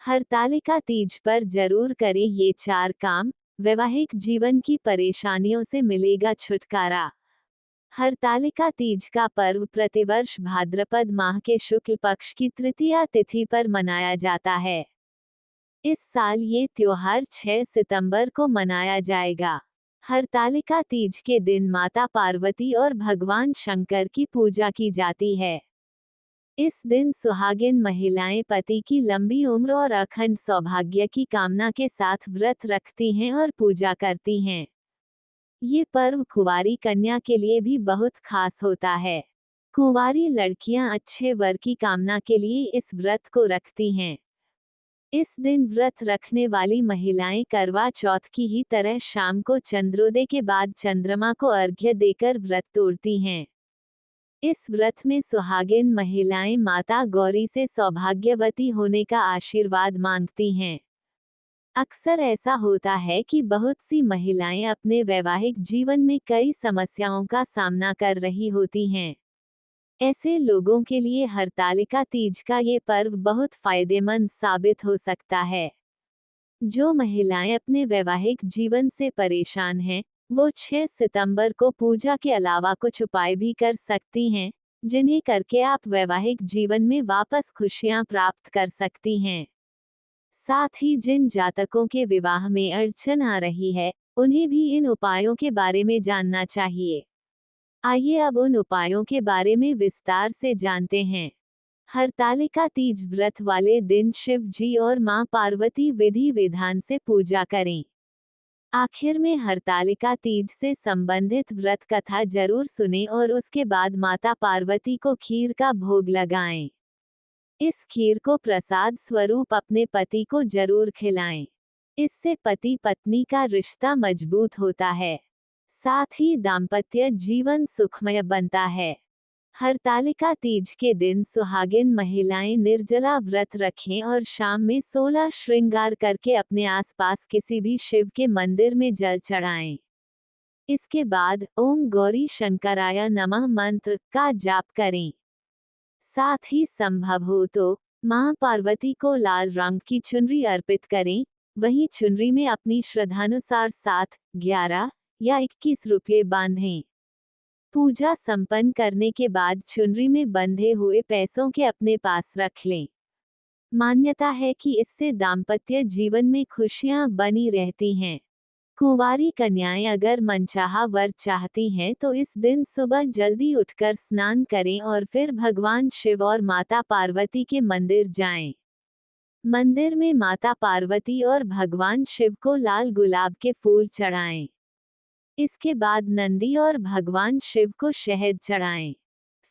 हरतालिका तीज पर जरूर करें ये 4 काम, वैवाहिक जीवन की परेशानियों से मिलेगा छुटकारा। हरतालिका तीज का पर्व प्रतिवर्ष भाद्रपद माह के शुक्ल पक्ष की तृतीया तिथि पर मनाया जाता है। इस साल ये त्योहार 6 सितंबर को मनाया जाएगा। हरतालिका तीज के दिन माता पार्वती और भगवान शंकर की पूजा की जाती है। इस दिन सुहागिन महिलाएं पति की लंबी उम्र और अखंड सौभाग्य की कामना के साथ व्रत रखती हैं और पूजा करती हैं। ये पर्व कुंवारी कन्या के लिए भी बहुत खास होता है। कुंवारी लड़कियां अच्छे वर की कामना के लिए इस व्रत को रखती हैं। इस दिन व्रत रखने वाली महिलाएं करवा चौथ की ही तरह शाम को चंद्रोदय के बाद चंद्रमा को अर्घ्य देकर व्रत तोड़ती हैं। इस व्रत में सुहागिन महिलाएं माता गौरी से सौभाग्यवती होने का आशीर्वाद मांगती हैं। अक्सर ऐसा होता है कि बहुत सी महिलाएं अपने वैवाहिक जीवन में कई समस्याओं का सामना कर रही होती हैं। ऐसे लोगों के लिए हरतालिका तीज का ये पर्व बहुत फायदेमंद साबित हो सकता है। जो महिलाएं अपने वैवाहिक जीवन से परेशान हैं, वो 6 सितंबर को पूजा के अलावा कुछ उपाय भी कर सकती हैं, जिन्हें करके आप वैवाहिक जीवन में वापस खुशियां प्राप्त कर सकती हैं। साथ ही जिन जातकों के विवाह में अड़चन आ रही है, उन्हें भी इन उपायों के बारे में जानना चाहिए। आइए अब उन उपायों के बारे में विस्तार से जानते हैं। हरतालिका तीज व्रत वाले दिन शिव जी और मां पार्वती विधि विधान से पूजा करें। आखिर में हरतालिका तीज से संबंधित व्रत कथा जरूर सुनें और उसके बाद माता पार्वती को खीर का भोग लगाएं। इस खीर को प्रसाद स्वरूप अपने पति को जरूर खिलाएं। इससे पति पत्नी का रिश्ता मजबूत होता है। साथ ही दाम्पत्य जीवन सुखमय बनता है। हरतालिका तीज के दिन सुहागिन महिलाएं निर्जला व्रत रखें और शाम में 16 श्रृंगार करके अपने आसपास किसी भी शिव के मंदिर में जल चढ़ाएं। इसके बाद ओम गौरी शंकराय नमः मंत्र का जाप करें। साथ ही संभव हो तो मां पार्वती को लाल रंग की चुनरी अर्पित करें। वहीं चुनरी में अपनी श्रद्धानुसार 7, 11 या 21 रुपये बांधें। पूजा संपन्न करने के बाद चुनरी में बंधे हुए पैसों के अपने पास रख लें। मान्यता है कि इससे दाम्पत्य जीवन में खुशियां बनी रहती हैं। कुंवारी कन्याएं अगर मनचाहा वर चाहती हैं तो इस दिन सुबह जल्दी उठकर स्नान करें और फिर भगवान शिव और माता पार्वती के मंदिर जाएं। मंदिर में माता पार्वती और भगवान शिव को लाल गुलाब के फूल चढ़ाएं। इसके बाद नंदी और भगवान शिव को शहद चढ़ाएं।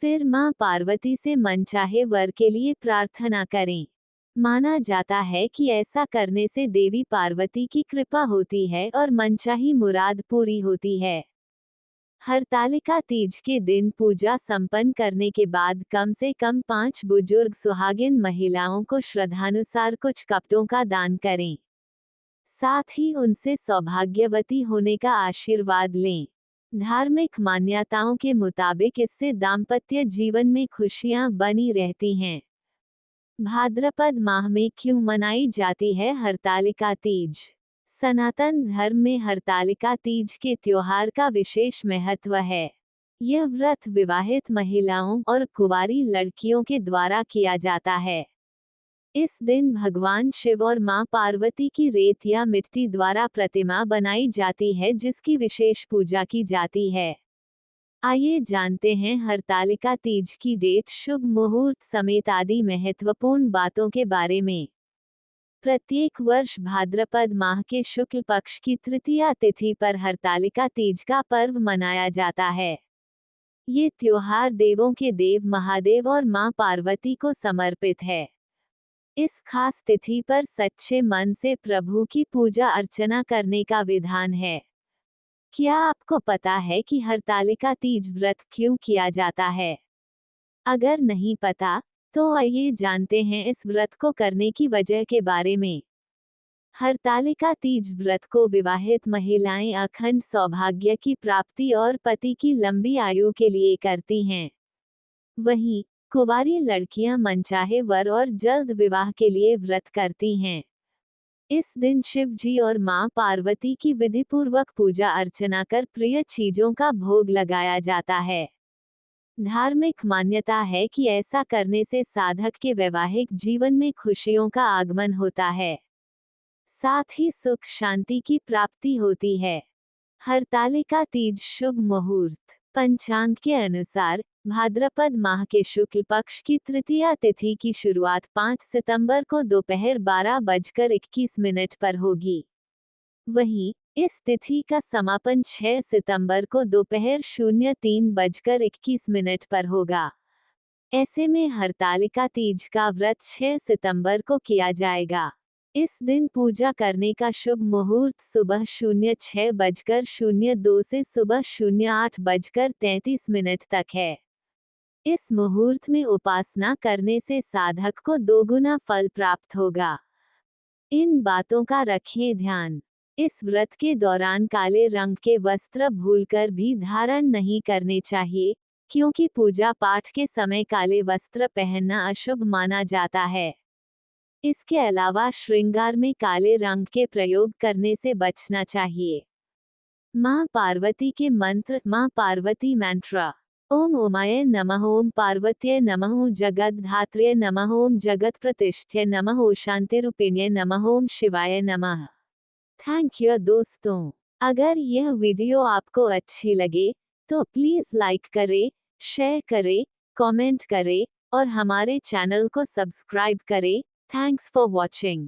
फिर मां पार्वती से मनचाहे वर के लिए प्रार्थना करें। माना जाता है कि ऐसा करने से देवी पार्वती की कृपा होती है और मनचाही मुराद पूरी होती है। हरतालिका तीज के दिन पूजा संपन्न करने के बाद कम से कम 5 बुजुर्ग सुहागिन महिलाओं को श्रद्धानुसार कुछ कपड़ों का दान करें। साथ ही उनसे सौभाग्यवती होने का आशीर्वाद लें। धार्मिक मान्यताओं के मुताबिक इससे दाम्पत्य जीवन में खुशियां बनी रहती हैं। भाद्रपद माह में क्यों मनाई जाती है हरतालिका तीज? सनातन धर्म में हरतालिका तीज के त्योहार का विशेष महत्व है। यह व्रत विवाहित महिलाओं और कुंवारी लड़कियों के द्वारा किया जाता है। इस दिन भगवान शिव और मां पार्वती की रेत या मिट्टी द्वारा प्रतिमा बनाई जाती है, जिसकी विशेष पूजा की जाती है। आइए जानते हैं हरतालिका तीज की डेट, शुभ मुहूर्त समेत आदि महत्वपूर्ण बातों के बारे में। प्रत्येक वर्ष भाद्रपद माह के शुक्ल पक्ष की तृतीया तिथि पर हरतालिका तीज का पर्व मनाया जाता है। ये त्योहार देवों के देव महादेव और मां पार्वती को समर्पित है। इस खास तिथि पर सच्चे मन से प्रभु की पूजा अर्चना करने का विधान है। क्या आपको पता है कि हरतालिका तीज व्रत क्यों किया जाता है? अगर नहीं पता, तो आइए जानते हैं इस व्रत को करने की वजह के बारे में। हरतालिका तीज व्रत को विवाहित महिलाएं अखंड सौभाग्य की प्राप्ति और पति की लंबी आयु के लिए करती हैं। वहीं कुंवारी लड़कियां मनचाहे वर और जल्द विवाह के लिए व्रत करती हैं। इस दिन शिव जी और मां पार्वती की विधिपूर्वक पूजा अर्चना कर प्रिय चीजों का भोग लगाया जाता है। धार्मिक मान्यता है कि ऐसा करने से साधक के वैवाहिक जीवन में खुशियों का आगमन होता है, साथ ही सुख शांति की प्राप्ति होती है। हरतालिका तीज शुभ मुहूर्त। पंचांग के अनुसार भाद्रपद माह के शुक्ल पक्ष की तृतीया तिथि की शुरुआत 5 सितंबर को दोपहर 12:21 पर होगी। वहीं इस तिथि का समापन 6 सितंबर को दोपहर 03:21 पर होगा। ऐसे में हरतालिका तीज का व्रत 6 सितंबर को किया जाएगा। इस दिन पूजा करने का शुभ मुहूर्त सुबह 06:02 से सुबह 08:33 तक है। इस मुहूर्त में उपासना करने से साधक को दोगुना फल प्राप्त होगा। इन बातों का रखें ध्यान। इस व्रत के दौरान काले रंग के वस्त्र भूलकर भी धारण नहीं करने चाहिए, क्योंकि पूजा पाठ के समय काले वस्त्र पहनना अशुभ माना जाता है। इसके अलावा श्रृंगार में काले रंग के प्रयोग करने से बचना चाहिए। मां पार्वती के मंत्र। मां पार्वती मंत्र। ओम उमाय नमः, ओम पार्वत्यै नमः, ओम जगद्धात्र्यै नमः, ओम जगत प्रतिष्ठ्यै नमः, ओम शांतिरूपिण्यै नमः, ओम शिवाय नमः। थैंक यू दोस्तों। अगर यह वीडियो आपको अच्छी लगे तो प्लीज लाइक करें, शेयर करें, कमेंट करें और हमारे चैनल को सब्सक्राइब करें। Thanks for watching.